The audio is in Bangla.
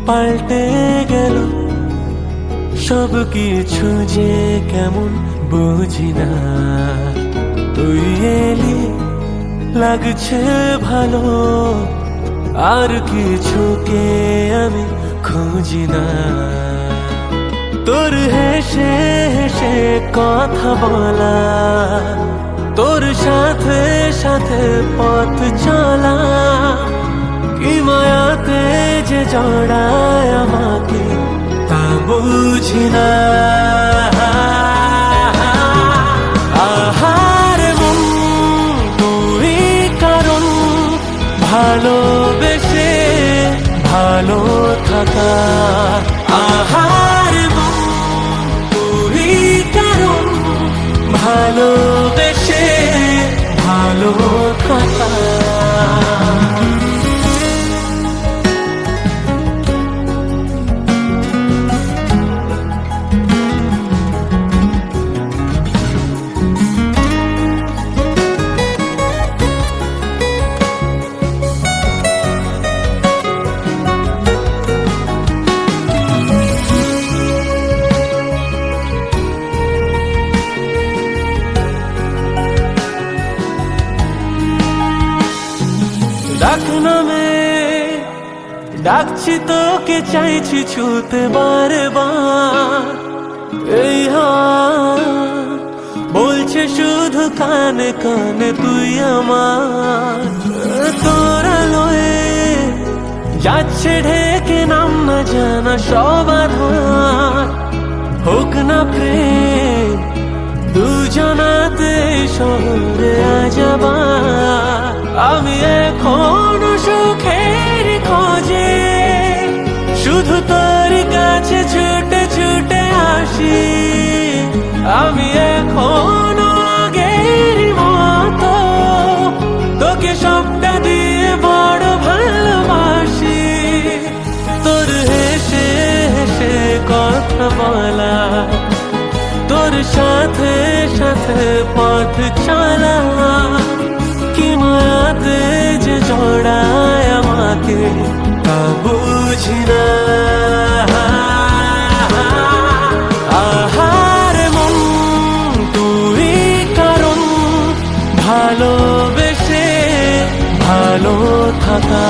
পাল্টে গেল সব কিছু যে কেমন বুঝি না। তুই এলি লাগছে ভালো, আর কিছুকে আমি খুঁজি না। তোর হেসে হেসে কথা বলা, তোর সাথে সাথে পথ চলা, কি মায়াতে যে জড়ায় আমাকে তা বুঝি না। আহারে মন তুই কারণ ভালোবেসে ভালো থাকা। আহারে মন তুই কারণ ভালোবেসে ভালো থাকা। ডাক নামে ডাকছি তোকে, চাইছি ছুতে বারে বার। এই বলছে শুধু কানে কানে তুই আমার। তোর আলোয় যাচ্ছে ঢেকে নাম না জানা সব আধার। হোক না প্রেম দুজনাতে শহরে আজাবার। আমি এখনো সুখের খোঁজে শুধু তোর কাছে ছুটে ছুটে আসি। আমি এখনো আগের মতো তোকে সবটা দিয়ে বড় ভালোবাসি। তোর হেসে হেসে কথা বলা, তোর সাথে সাথে পথ চলা, কি মায়াতে যে জড়ায় আমাকে তা বুঝি না। আহারে মন তুই কারণ ভালোবেসে ভালো থাকা।